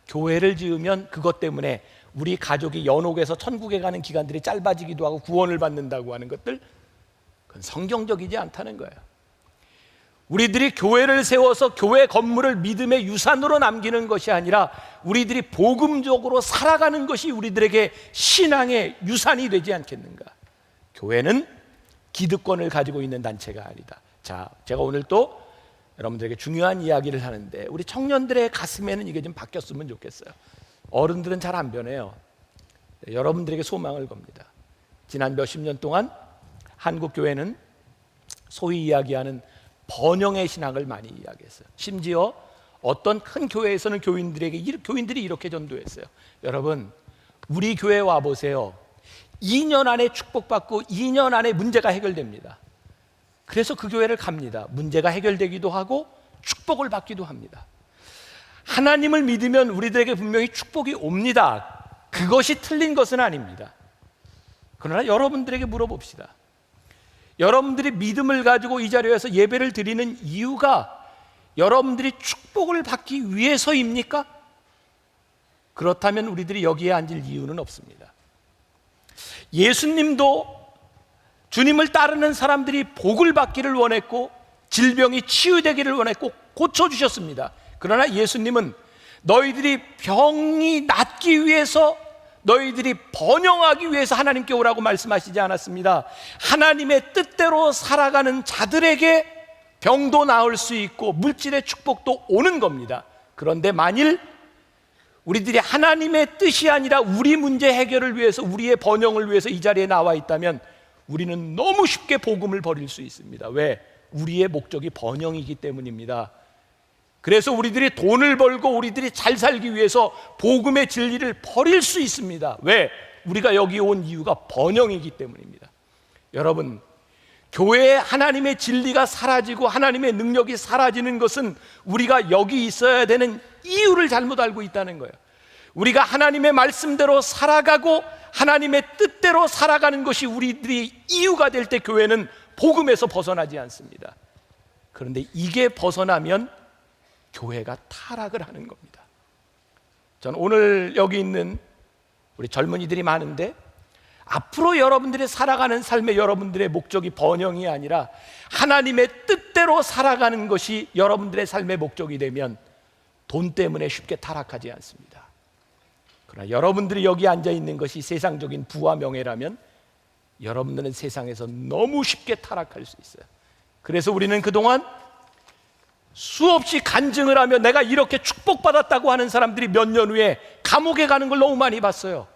교회를 지으면 그것 때문에 우리 가족이 연옥에서 천국에 가는 기간들이 짧아지기도 하고 구원을 받는다고 하는 것들, 그건 성경적이지 않다는 거예요. 우리들이 교회를 세워서 교회 건물을 믿음의 유산으로 남기는 것이 아니라 우리들이 복음적으로 살아가는 것이 우리들에게 신앙의 유산이 되지 않겠는가. 교회는 기득권을 가지고 있는 단체가 아니다. 자, 제가 오늘 또 여러분들에게 중요한 이야기를 하는데 우리 청년들의 가슴에는 이게 좀 바뀌었으면 좋겠어요. 어른들은 잘 안 변해요. 여러분들에게 소망을 겁니다. 지난 몇십 년 동안 한국 교회는 소위 이야기하는 번영의 신학을 많이 이야기했어요. 심지어 어떤 큰 교회에서는 교인들이 이렇게 전도했어요. 여러분, 우리 교회 와 보세요. 2년 안에 축복받고 2년 안에 문제가 해결됩니다. 그래서 그 교회를 갑니다. 문제가 해결되기도 하고 축복을 받기도 합니다. 하나님을 믿으면 우리들에게 분명히 축복이 옵니다. 그것이 틀린 것은 아닙니다. 그러나 여러분들에게 물어봅시다. 여러분들이 믿음을 가지고 이 자리에서 예배를 드리는 이유가 여러분들이 축복을 받기 위해서입니까? 그렇다면 우리들이 여기에 앉을 이유는 없습니다. 예수님도 주님을 따르는 사람들이 복을 받기를 원했고 질병이 치유되기를 원했고 고쳐주셨습니다. 그러나 예수님은 너희들이 병이 낫기 위해서, 너희들이 번영하기 위해서 하나님께 오라고 말씀하시지 않았습니다. 하나님의 뜻대로 살아가는 자들에게 병도 나을 수 있고 물질의 축복도 오는 겁니다. 그런데 만일 우리들이 하나님의 뜻이 아니라 우리 문제 해결을 위해서, 우리의 번영을 위해서 이 자리에 나와 있다면 우리는 너무 쉽게 복음을 버릴 수 있습니다. 왜? 우리의 목적이 번영이기 때문입니다. 그래서 우리들이 돈을 벌고 우리들이 잘 살기 위해서 복음의 진리를 버릴 수 있습니다. 왜? 우리가 여기 온 이유가 번영이기 때문입니다. 여러분, 교회에 하나님의 진리가 사라지고 하나님의 능력이 사라지는 것은 우리가 여기 있어야 되는 이유를 잘못 알고 있다는 거예요. 우리가 하나님의 말씀대로 살아가고 하나님의 뜻대로 살아가는 것이 우리들이 이유가 될 때 교회는 복음에서 벗어나지 않습니다. 그런데 이게 벗어나면 교회가 타락을 하는 겁니다. 저는 오늘 여기 있는 우리 젊은이들이 많은데 앞으로 여러분들이 살아가는 삶의 여러분들의 목적이 번영이 아니라 하나님의 뜻대로 살아가는 것이 여러분들의 삶의 목적이 되면 돈 때문에 쉽게 타락하지 않습니다. 그러나 여러분들이 여기 앉아 있는 것이 세상적인 부와 명예라면 여러분들은 세상에서 너무 쉽게 타락할 수 있어요. 그래서 우리는 그동안 수없이 간증을 하며 내가 이렇게 축복받았다고 하는 사람들이 몇 년 후에 감옥에 가는 걸 너무 많이 봤어요.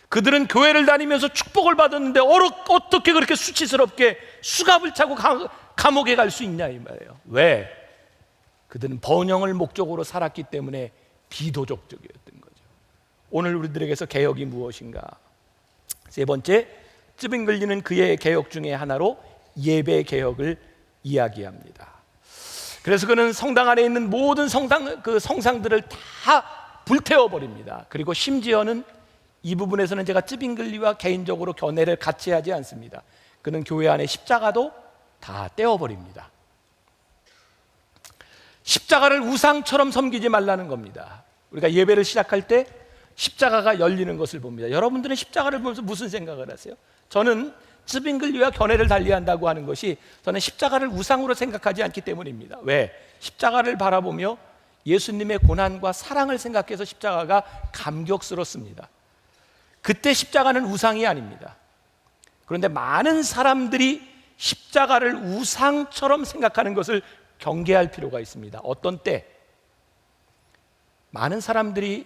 그들은 교회를 다니면서 축복을 받았는데 어떻게 그렇게 수치스럽게 수갑을 차고 감옥에 갈 수 있냐 이 말이에요. 왜? 그들은 번영을 목적으로 살았기 때문에 비도덕적이었던 거죠. 오늘 우리들에게서 개혁이 무엇인가? 세 번째, 쯔빙글리는 그의 개혁 중에 하나로 예배 개혁을 이야기합니다. 그래서 그는 성당 안에 있는 모든 성상들을 다 불태워버립니다. 그리고 심지어는 이 부분에서는 제가 쯔빙글리와 개인적으로 견해를 같이 하지 않습니다. 그는 교회 안에 십자가도 다 떼어버립니다. 십자가를 우상처럼 섬기지 말라는 겁니다. 우리가 예배를 시작할 때 십자가가 열리는 것을 봅니다. 여러분들은 십자가를 보면서 무슨 생각을 하세요? 저는 쯔빙글리와 견해를 달리한다고 하는 것이 저는 십자가를 우상으로 생각하지 않기 때문입니다. 왜? 십자가를 바라보며 예수님의 고난과 사랑을 생각해서 십자가가 감격스럽습니다. 그때 십자가는 우상이 아닙니다. 그런데 많은 사람들이 십자가를 우상처럼 생각하는 것을 경계할 필요가 있습니다. 어떤 때 많은 사람들이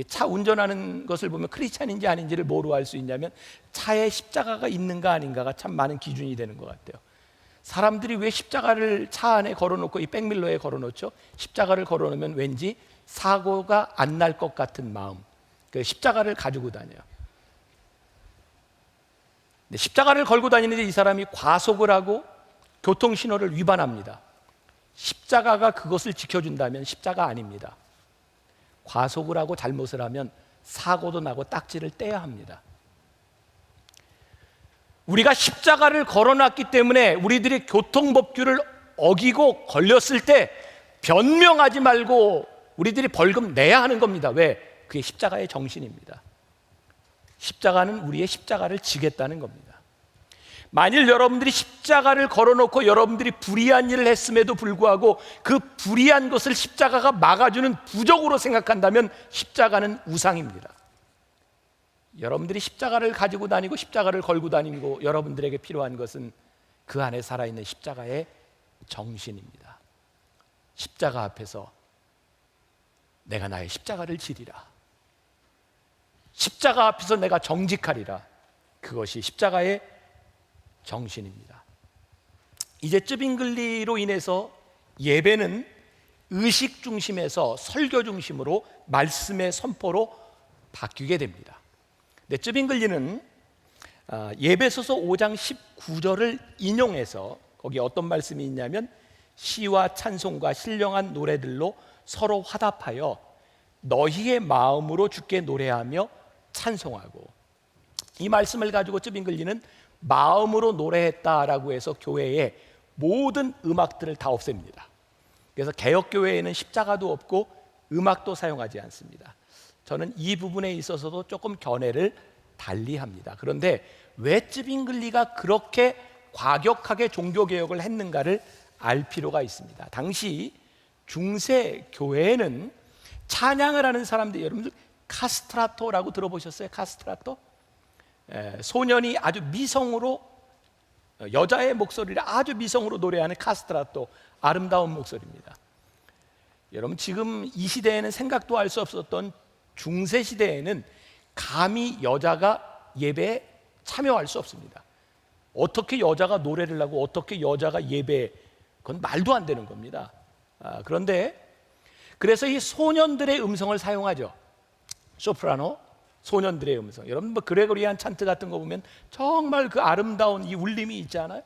차 운전하는 것을 보면 크리스찬인지 아닌지를 뭐로 알 수 있냐면 차에 십자가가 있는가 아닌가가 참 많은 기준이 되는 것 같아요. 사람들이 왜 십자가를 차 안에 걸어놓고 이 백밀러에 걸어놓죠? 십자가를 걸어놓으면 왠지 사고가 안 날 것 같은 마음, 그 십자가를 가지고 다녀요. 근데 십자가를 걸고 다니는데 이 사람이 과속을 하고 교통신호를 위반합니다. 십자가가 그것을 지켜준다면 십자가 아닙니다. 과속을 하고 잘못을 하면 사고도 나고 딱지를 떼야 합니다. 우리가 십자가를 걸어놨기 때문에 우리들이 교통법규를 어기고 걸렸을 때 변명하지 말고 우리들이 벌금 내야 하는 겁니다. 왜? 그게 십자가의 정신입니다. 십자가는 우리의 십자가를 지겠다는 겁니다. 만일 여러분들이 십자가를 걸어놓고 여러분들이 불의한 일을 했음에도 불구하고 그 불의한 것을 십자가가 막아주는 부적으로 생각한다면 십자가는 우상입니다. 여러분들이 십자가를 가지고 다니고 십자가를 걸고 다니고 여러분들에게 필요한 것은 그 안에 살아있는 십자가의 정신입니다. 십자가 앞에서 내가 나의 십자가를 지리라. 십자가 앞에서 내가 정직하리라. 그것이 십자가의 정신입니다. 이제 쯔빙글리로 인해서 예배는 의식 중심에서 설교 중심으로 말씀의 선포로 바뀌게 됩니다. 근데 쯔빙글리는 예배소서 5장 19절을 인용해서 거기에 어떤 말씀이 있냐면 시와 찬송과 신령한 노래들로 서로 화답하여 너희의 마음으로 주께 노래하며 찬송하고, 이 말씀을 가지고 쯔빙글리는 마음으로 노래했다라고 해서 교회의 모든 음악들을 다 없앱니다. 그래서 개혁교회에는 십자가도 없고 음악도 사용하지 않습니다. 저는 이 부분에 있어서도 조금 견해를 달리합니다. 그런데 왜 쯔빙글리가 그렇게 과격하게 종교개혁을 했는가를 알 필요가 있습니다. 당시 중세 교회에는 찬양을 하는 사람들, 여러분들 카스트라토라고 들어보셨어요? 카스트라토? 소년이 아주 미성으로, 여자의 목소리를 아주 미성으로 노래하는 카스트라토, 아름다운 목소리입니다. 여러분, 지금 이 시대에는 생각도 할 수 없었던 중세 시대에는 감히 여자가 예배에 참여할 수 없습니다. 어떻게 여자가 노래를 하고 어떻게 여자가 예배에, 그건 말도 안 되는 겁니다. 그런데 그래서 이 소년들의 음성을 사용하죠. 소프라노, 소년들의 음성. 여러분 뭐 그레고리안 찬트 같은 거 보면 정말 그 아름다운 이 울림이 있잖아요.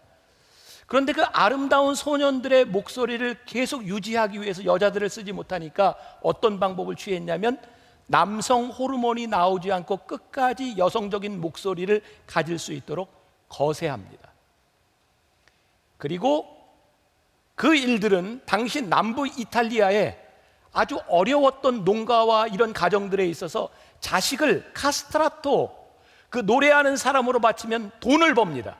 그런데 그 아름다운 소년들의 목소리를 계속 유지하기 위해서 여자들을 쓰지 못하니까 어떤 방법을 취했냐면 남성 호르몬이 나오지 않고 끝까지 여성적인 목소리를 가질 수 있도록 거세합니다. 그리고 그 일들은 당시 남부 이탈리아에 아주 어려웠던 농가와 이런 가정들에 있어서 자식을 카스트라토, 그 노래하는 사람으로 바치면 돈을 법니다.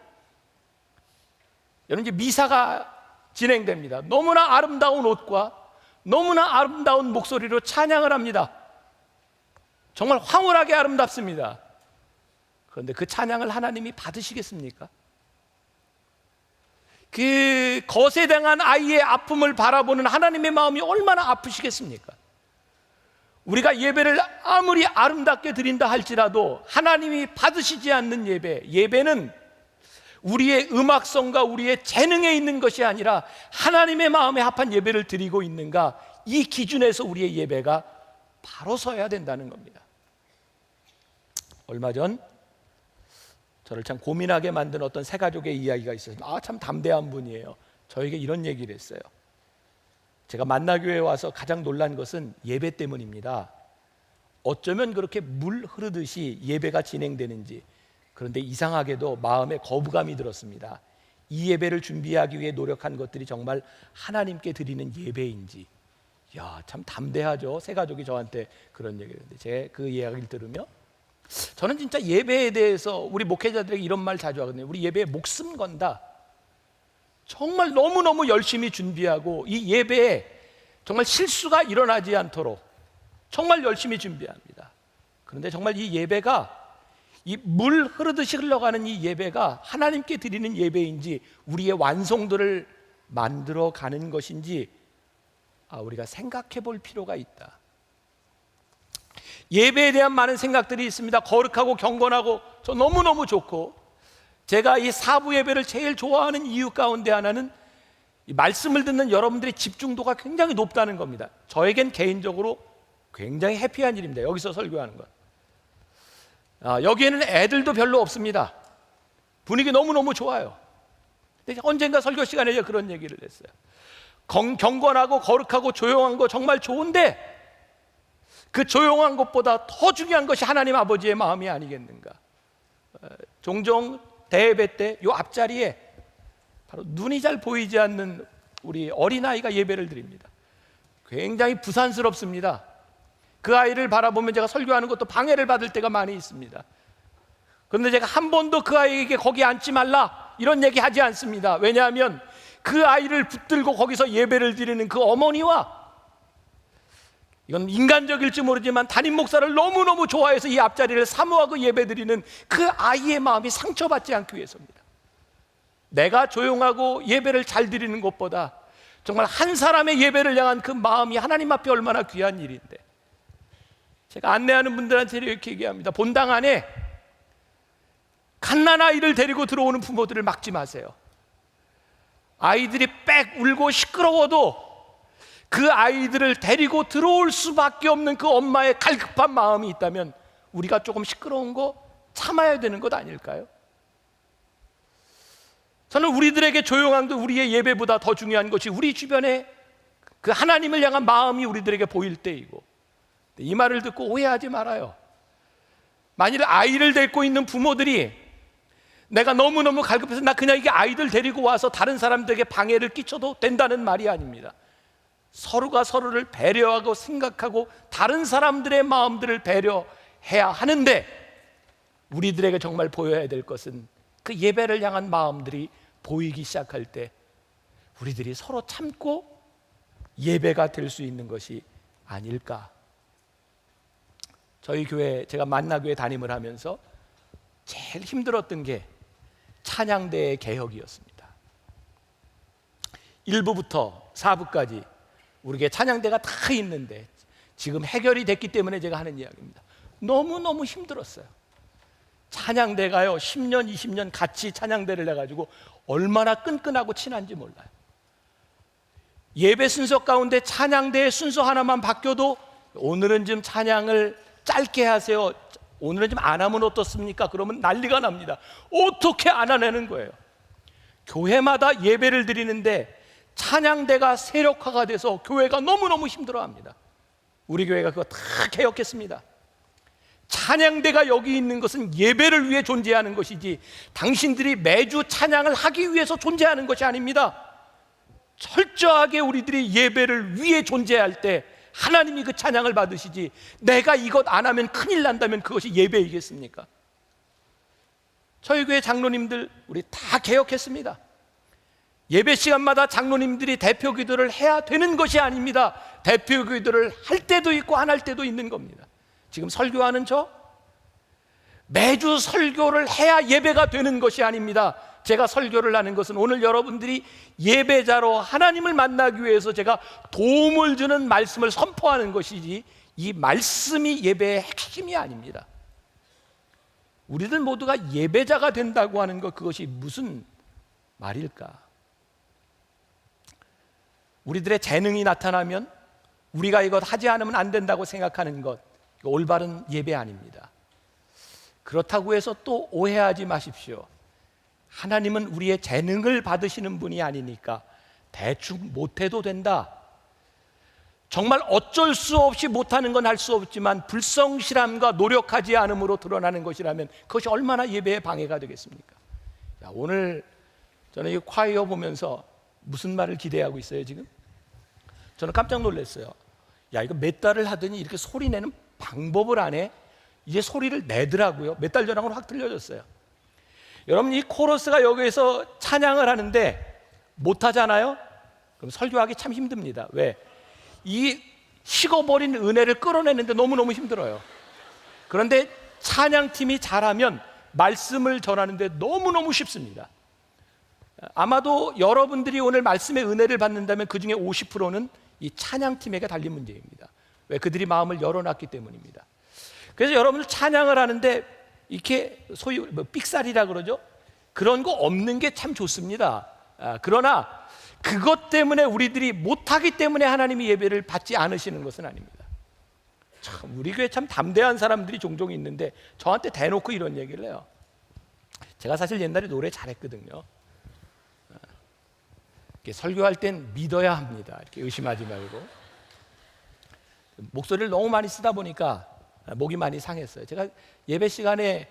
여러분, 이제 미사가 진행됩니다. 너무나 아름다운 옷과 너무나 아름다운 목소리로 찬양을 합니다. 정말 황홀하게 아름답습니다. 그런데 그 찬양을 하나님이 받으시겠습니까? 그 거세당한 아이의 아픔을 바라보는 하나님의 마음이 얼마나 아프시겠습니까? 우리가 예배를 아무리 아름답게 드린다 할지라도 하나님이 받으시지 않는 예배는 우리의 음악성과 우리의 재능에 있는 것이 아니라 하나님의 마음에 합한 예배를 드리고 있는가, 이 기준에서 우리의 예배가 바로 서야 된다는 겁니다. 얼마 전 저를 참 고민하게 만든 어떤 세 가족의 이야기가 있었습니다. 참 담대한 분이에요. 저에게 이런 얘기를 했어요. 제가 만나교회에 와서 가장 놀란 것은 예배 때문입니다. 어쩌면 그렇게 물 흐르듯이 예배가 진행되는지, 그런데 이상하게도 마음에 거부감이 들었습니다. 이 예배를 준비하기 위해 노력한 것들이 정말 하나님께 드리는 예배인지. 참 담대하죠. 세 가족이 저한테 그런 얘기를 했는데, 제가 그 이야기를 들으며 저는 진짜 예배에 대해서 우리 목회자들에게 이런 말 자주 하거든요. 우리 예배에 목숨 건다. 정말 너무너무 열심히 준비하고 이 예배에 정말 실수가 일어나지 않도록 정말 열심히 준비합니다. 그런데 정말 이 예배가, 이 물 흐르듯이 흘러가는 이 예배가 하나님께 드리는 예배인지 우리의 완성도를 만들어 가는 것인지 우리가 생각해 볼 필요가 있다. 예배에 대한 많은 생각들이 있습니다. 거룩하고 경건하고 저 너무너무 좋고, 제가 이 사부 예배를 제일 좋아하는 이유 가운데 하나는 이 말씀을 듣는 여러분들의 집중도가 굉장히 높다는 겁니다. 저에겐 개인적으로 굉장히 해피한 일입니다. 여기서 설교하는 것. 여기에는 애들도 별로 없습니다. 분위기 너무너무 좋아요. 근데 언젠가 설교 시간에 그런 얘기를 했어요. 경건하고 거룩하고 조용한 거 정말 좋은데 그 조용한 것보다 더 중요한 것이 하나님 아버지의 마음이 아니겠는가. 종종 대예배 때 이 앞자리에 바로 눈이 잘 보이지 않는 우리 어린아이가 예배를 드립니다. 굉장히 부산스럽습니다. 그 아이를 바라보면 제가 설교하는 것도 방해를 받을 때가 많이 있습니다. 그런데 제가 한 번도 그 아이에게 거기 앉지 말라 이런 얘기 하지 않습니다. 왜냐하면 그 아이를 붙들고 거기서 예배를 드리는 그 어머니와, 이건 인간적일지 모르지만 담임 목사를 너무너무 좋아해서 이 앞자리를 사모하고 예배드리는 그 아이의 마음이 상처받지 않기 위해서입니다. 내가 조용하고 예배를 잘 드리는 것보다 정말 한 사람의 예배를 향한 그 마음이 하나님 앞에 얼마나 귀한 일인데, 제가 안내하는 분들한테 이렇게 얘기합니다. 본당 안에 갓난아이를 데리고 들어오는 부모들을 막지 마세요. 아이들이 빽 울고 시끄러워도 그 아이들을 데리고 들어올 수밖에 없는 그 엄마의 갈급한 마음이 있다면 우리가 조금 시끄러운 거 참아야 되는 것 아닐까요? 저는 우리들에게 조용한 것, 우리의 예배보다 더 중요한 것이 우리 주변에 그 하나님을 향한 마음이 우리들에게 보일 때이고, 이 말을 듣고 오해하지 말아요. 만일 아이를 데리고 있는 부모들이 내가 너무너무 갈급해서 나 그냥 이게 아이들 데리고 와서 다른 사람들에게 방해를 끼쳐도 된다는 말이 아닙니다. 서로가 서로를 배려하고 생각하고 다른 사람들의 마음들을 배려해야 하는데, 우리들에게 정말 보여야 될 것은 그 예배를 향한 마음들이 보이기 시작할 때 우리들이 서로 참고 예배가 될 수 있는 것이 아닐까. 저희 교회, 제가 만나교회 담임을 하면서 제일 힘들었던 게 찬양대의 개혁이었습니다. 1부부터 4부까지 우리에게 찬양대가 다 있는데 지금 해결이 됐기 때문에 제가 하는 이야기입니다. 너무너무 힘들었어요. 찬양대가요 10년 20년 같이 찬양대를 해가지고 얼마나 끈끈하고 친한지 몰라요. 예배 순서 가운데 찬양대의 순서 하나만 바뀌어도 오늘은 좀 찬양을 짧게 하세요, 오늘은 좀 안 하면 어떻습니까? 그러면 난리가 납니다. 어떻게 안 하냐는 거예요. 교회마다 예배를 드리는데 찬양대가 세력화가 돼서 교회가 너무너무 힘들어합니다. 우리 교회가 그거 다 개혁했습니다. 찬양대가 여기 있는 것은 예배를 위해 존재하는 것이지 당신들이 매주 찬양을 하기 위해서 존재하는 것이 아닙니다. 철저하게 우리들이 예배를 위해 존재할 때 하나님이 그 찬양을 받으시지, 내가 이것 안 하면 큰일 난다면 그것이 예배이겠습니까? 저희 교회 장로님들 우리 다 개혁했습니다. 예배 시간마다 장로님들이 대표 기도를 해야 되는 것이 아닙니다. 대표 기도를 할 때도 있고 안 할 때도 있는 겁니다. 지금 설교하는 저 매주 설교를 해야 예배가 되는 것이 아닙니다. 제가 설교를 하는 것은 오늘 여러분들이 예배자로 하나님을 만나기 위해서 제가 도움을 주는 말씀을 선포하는 것이지, 이 말씀이 예배의 핵심이 아닙니다. 우리들 모두가 예배자가 된다고 하는 것, 그것이 무슨 말일까? 우리들의 재능이 나타나면 우리가 이것 하지 않으면 안 된다고 생각하는 것, 올바른 예배 아닙니다. 그렇다고 해서 또 오해하지 마십시오. 하나님은 우리의 재능을 받으시는 분이 아니니까 대충 못해도 된다, 정말 어쩔 수 없이 못하는 건 할 수 없지만 불성실함과 노력하지 않음으로 드러나는 것이라면 그것이 얼마나 예배의 방해가 되겠습니까? 야, 오늘 저는 이 콰이어 보면서 무슨 말을 기대하고 있어요 지금? 저는 깜짝 놀랐어요. 야, 이거 몇 달을 하더니 이렇게 소리 내는 방법을 안 해? 이제 소리를 내더라고요. 몇 달 전하고는 확 틀려졌어요. 여러분, 이 코러스가 여기에서 찬양을 하는데 못하잖아요? 그럼 설교하기 참 힘듭니다. 왜? 이 식어버린 은혜를 끌어내는데 너무너무 힘들어요. 그런데 찬양팀이 잘하면 말씀을 전하는데 너무너무 쉽습니다. 아마도 여러분들이 오늘 말씀의 은혜를 받는다면 그 중에 50%는 이 찬양팀에게 달린 문제입니다. 왜? 그들이 마음을 열어놨기 때문입니다. 그래서 여러분들 찬양을 하는데 이렇게 소위 삑살이라 그러죠? 그런 거 없는 게 참 좋습니다. 그러나 그것 때문에 우리들이 못하기 때문에 하나님이 예배를 받지 않으시는 것은 아닙니다. 참 우리 교회 참 담대한 사람들이 종종 있는데 저한테 대놓고 이런 얘기를 해요. 제가 사실 옛날에 노래 잘했거든요. 이렇게 설교할 땐 믿어야 합니다. 이렇게 의심하지 말고. 목소리를 너무 많이 쓰다 보니까 목이 많이 상했어요. 제가 예배 시간에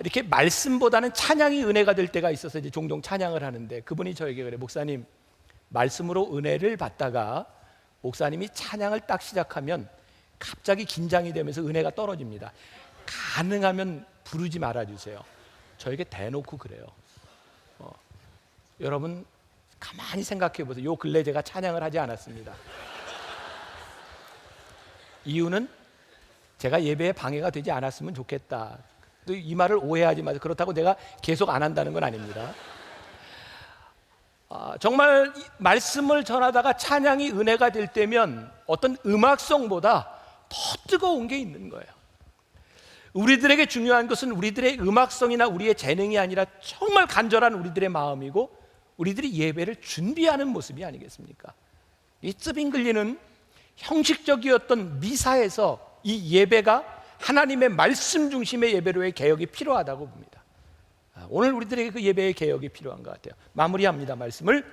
이렇게 말씀보다는 찬양이 은혜가 될 때가 있어서 이제 종종 찬양을 하는데, 그분이 저에게 그래, 목사님, 말씀으로 은혜를 받다가 목사님이 찬양을 딱 시작하면 갑자기 긴장이 되면서 은혜가 떨어집니다. 가능하면 부르지 말아주세요. 저에게 대놓고 그래요. 여러분 가만히 생각해 보세요. 요 근래 제가 찬양을 하지 않았습니다. 이유는 제가 예배에 방해가 되지 않았으면 좋겠다. 이 말을 오해하지 마세요. 그렇다고 내가 계속 안 한다는 건 아닙니다. 정말 이 말씀을 전하다가 찬양이 은혜가 될 때면 어떤 음악성보다 더 뜨거운 게 있는 거예요. 우리들에게 중요한 것은 우리들의 음악성이나 우리의 재능이 아니라 정말 간절한 우리들의 마음이고 우리들이 예배를 준비하는 모습이 아니겠습니까? 이 쯔빙글리는 형식적이었던 미사에서 이 예배가 하나님의 말씀 중심의 예배로의 개혁이 필요하다고 봅니다. 오늘 우리들에게 그 예배의 개혁이 필요한 것 같아요. 마무리합니다. 말씀을.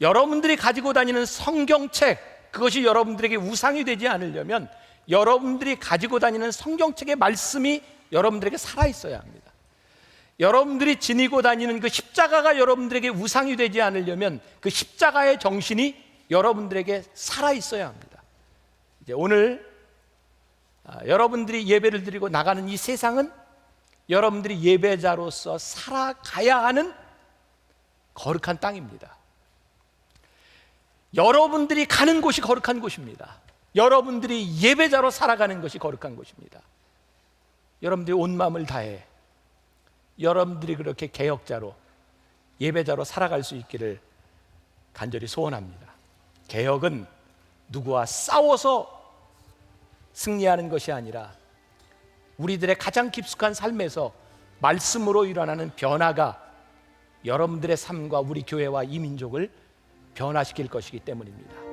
여러분들이 가지고 다니는 성경책, 그것이 여러분들에게 우상이 되지 않으려면 여러분들이 가지고 다니는 성경책의 말씀이 여러분들에게 살아있어야 합니다. 여러분들이 지니고 다니는 그 십자가가 여러분들에게 우상이 되지 않으려면 그 십자가의 정신이 여러분들에게 살아있어야 합니다. 이제 오늘 여러분들이 예배를 드리고 나가는 이 세상은 여러분들이 예배자로서 살아가야 하는 거룩한 땅입니다. 여러분들이 가는 곳이 거룩한 곳입니다. 여러분들이 예배자로 살아가는 것이 거룩한 곳입니다. 여러분들이 온 마음을 다해 여러분들이 그렇게 개혁자로 예배자로 살아갈 수 있기를 간절히 소원합니다. 개혁은 누구와 싸워서 승리하는 것이 아니라 우리들의 가장 깊숙한 삶에서 말씀으로 일어나는 변화가 여러분들의 삶과 우리 교회와 이 민족을 변화시킬 것이기 때문입니다.